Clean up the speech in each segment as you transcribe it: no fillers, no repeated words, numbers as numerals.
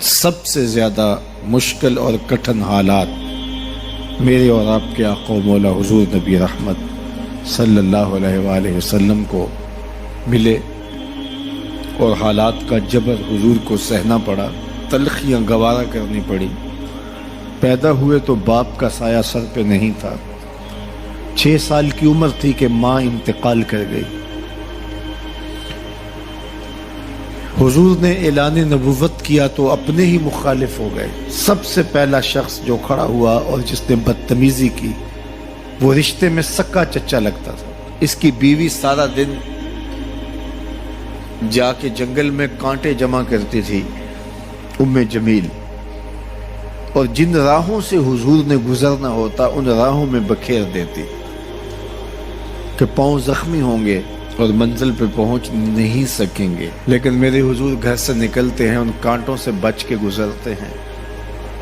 سب سے زیادہ مشکل اور کٹھن حالات میرے اور آپ کے آقا و مولا حضور نبی رحمت صلی اللہ علیہ وآلہ وسلم کو ملے اور حالات کا جبر حضور کو سہنا پڑا، تلخیاں گوارا کرنی پڑی۔ پیدا ہوئے تو باپ کا سایہ سر پہ نہیں تھا، 6 سال کی عمر تھی کہ ماں انتقال کر گئی۔ حضور نے اعلان نبوت کیا تو اپنے ہی مخالف ہو گئے۔ سب سے پہلا شخص جو کھڑا ہوا اور جس نے بدتمیزی کی وہ رشتے میں سکا چچا لگتا تھا۔ اس کی بیوی سارا دن جا کے جنگل میں کانٹے جمع کرتی تھی، ام جمیل، اور جن راہوں سے حضور نے گزرنا ہوتا ان راہوں میں بکھیر دیتی کہ پاؤں زخمی ہوں گے اور منزل پہ پہنچ نہیں سکیں گے، لیکن میرے حضور گھر سے نکلتے ہیں، ان کانٹوں سے بچ کے گزرتے ہیں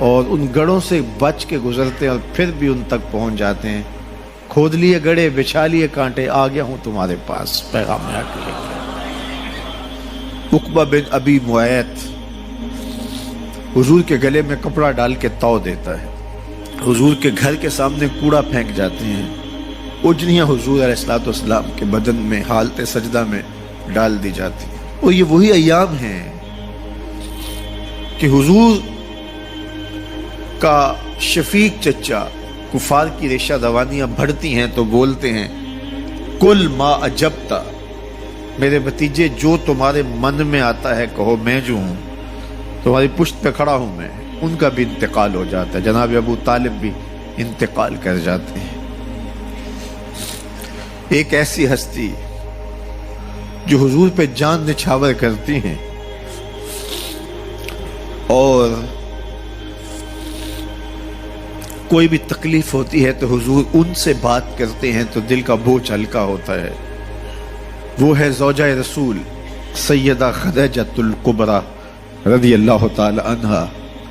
اور ان گڑھوں سے بچ کے گزرتے ہیں اور پھر بھی ان تک پہنچ جاتے ہیں۔ کھود لیے گڑھے، بچھا لیے کانٹے، آ گیا ہوں تمہارے پاس پیغام لا کے۔ عقبہ بن ابی معیط حضور کے گلے میں کپڑا ڈال کے تو دیتا ہے، حضور کے گھر کے سامنے کوڑا پھینک جاتے ہیں، اجنیاں حضور علیہ السلام کے بدن میں حالت سجدہ میں ڈال دی جاتی ہیں۔ اور یہ وہی ایام ہیں کہ حضور کا شفیق چچا کفار کی ریشہ دوانیاں بڑھتی ہیں تو بولتے ہیں کل ما اجبتا، میرے بھتیجے جو تمہارے من میں آتا ہے کہو، میں جو ہوں تمہاری پشت پہ کھڑا ہوں میں۔ ان کا بھی انتقال ہو جاتا ہے، جناب ابو طالب بھی انتقال کر جاتے ہیں۔ ایک ایسی ہستی جو حضور پہ جان نچھاور کرتی ہیں اور کوئی بھی تکلیف ہوتی ہے تو حضور ان سے بات کرتے ہیں تو دل کا بوجھ ہلکا ہوتا ہے۔ وہ ہے زوجہ رسول سیدہ خدیجہ الکبریٰ رضی اللہ تعالی عنہ۔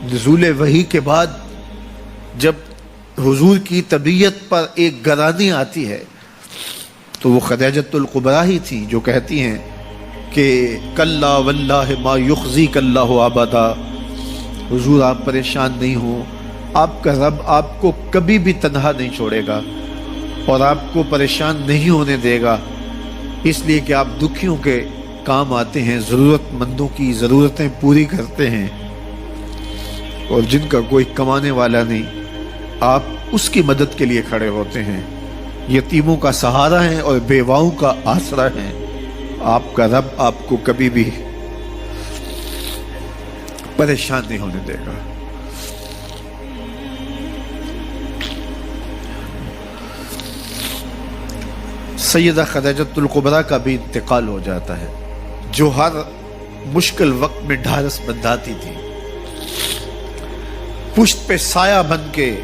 نزول وحی کے بعد جب حضور کی طبیعت پر ایک گرانی آتی ہے تو وہ خدیجہ الکبریٰ ہی تھی جو کہتی ہیں کہ کلا واللہ ما یخزیک اللہ ابدا، حضور آپ پریشان نہیں ہوں، آپ کا رب آپ کو کبھی بھی تنہا نہیں چھوڑے گا اور آپ کو پریشان نہیں ہونے دے گا، اس لیے کہ آپ دکھیوں کے کام آتے ہیں، ضرورت مندوں کی ضرورتیں پوری کرتے ہیں، اور جن کا کوئی کمانے والا نہیں آپ اس کی مدد کے لیے کھڑے ہوتے ہیں، یتیموں کا سہارا ہیں اور بیواؤں کا آسرا ہیں۔ آپ کا رب آپ کو کبھی بھی پریشان نہیں ہونے دے گا۔ سیدہ خدیجہ الکبریٰ کا بھی انتقال ہو جاتا ہے، جو ہر مشکل وقت میں ڈھارس بندھاتی تھی، پشت پہ سایہ بن کے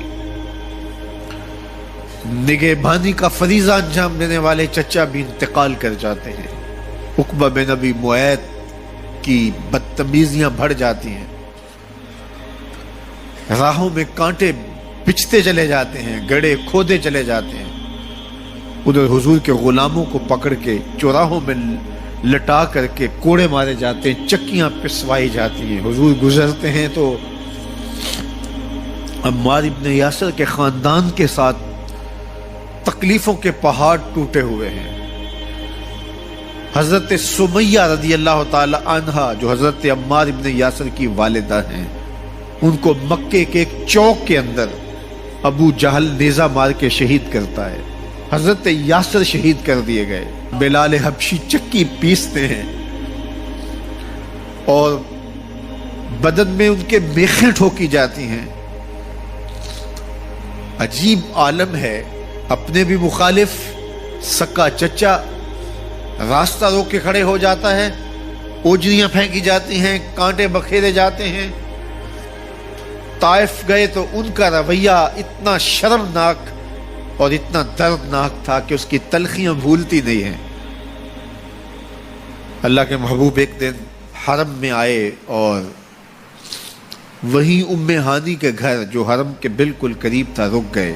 نگہبانی کا فریضہ انجام دینے والے چچا بھی انتقال کر جاتے ہیں۔ عقبہ بن ابی معیط کی بدتمیزیاں بڑھ جاتی ہیں، راہوں میں کانٹے بچھتے چلے جاتے ہیں، گڑھے کھودے چلے جاتے ہیں، ادھر حضور کے غلاموں کو پکڑ کے چوراہوں میں لٹا کر کے کوڑے مارے جاتے ہیں، چکیاں پسوائی جاتی ہیں۔ حضور گزرتے ہیں تو عمار ابن یاسر کے خاندان کے ساتھ تکلیفوں کے پہاڑ ٹوٹے ہوئے ہیں۔ حضرت سمیہ رضی اللہ تعالی عنہا جو حضرت عمار ابن یاسر کی والدہ ہیں، ان کو مکے کے ایک چوک کے اندر ابو جہل نیزہ مار کے شہید کرتا ہے، حضرت یاسر شہید کر دیے گئے۔ بلال حبشی چکی پیستے ہیں اور بدن میں ان کے میخیں ٹھوکی جاتی ہیں۔ عجیب عالم ہے، اپنے بھی مخالف سکا چچا راستہ روک کے کھڑے ہو جاتا ہے، اوجریاں پھینکی جاتی ہیں، کانٹے بکھیرے جاتے ہیں۔ طائف گئے تو ان کا رویہ اتنا شرمناک اور اتنا دردناک تھا کہ اس کی تلخیاں بھولتی نہیں ہیں۔ اللہ کے محبوب ایک دن حرم میں آئے اور وہیں ام ہانی کے گھر جو حرم کے بالکل قریب تھا رک گئے۔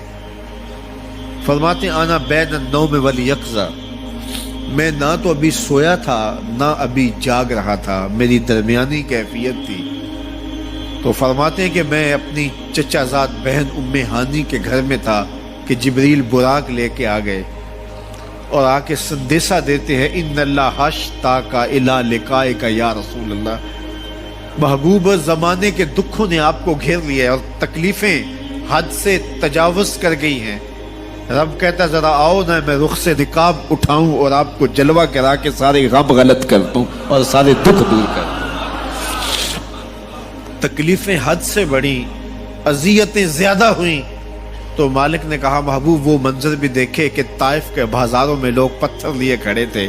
فرماتے آنا بین النوم والیقظہ، میں نہ تو ابھی سویا تھا نہ ابھی جاگ رہا تھا، میری درمیانی کیفیت تھی۔ تو فرماتے ہیں کہ میں اپنی چچا زاد بہن ام ہانی کے گھر میں تھا کہ جبریل براق لے کے آ گئے اور آ کے سندیسہ دیتے ہیں ان اللہ اشتاق الی لقائک یا رسول اللہ، محبوب زمانے کے دکھوں نے آپ کو گھیر لیا ہے اور تکلیفیں حد سے تجاوز کر گئی ہیں۔ رب کہتا ذرا آؤ نا، میں رخ سے نقاب اٹھاؤں اور آپ کو جلوہ کرا کے سارے غم غلط کر دوں اور سارے دکھ دور کر دوں۔ تکلیفیں حد سے بڑھی، اذیتیں زیادہ ہوئیں، تو مالک نے کہا محبوب وہ منظر بھی دیکھے کہ طائف کے بازاروں میں لوگ پتھر لیے کھڑے تھے،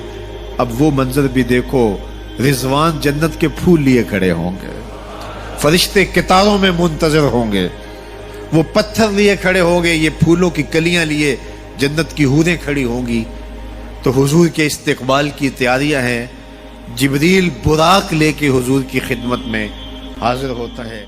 اب وہ منظر بھی دیکھو، رضوان جنت کے پھول لیے کھڑے ہوں گے، فرشتے قطاروں میں منتظر ہوں گے، وہ پتھر لیے کھڑے ہوں گے، یہ پھولوں کی کلیاں لیے جنت کی حوریں کھڑی ہوں گی۔ تو حضور کے استقبال کی تیاریاں ہیں، جبریل براق لے کے حضور کی خدمت میں حاضر ہوتا ہے۔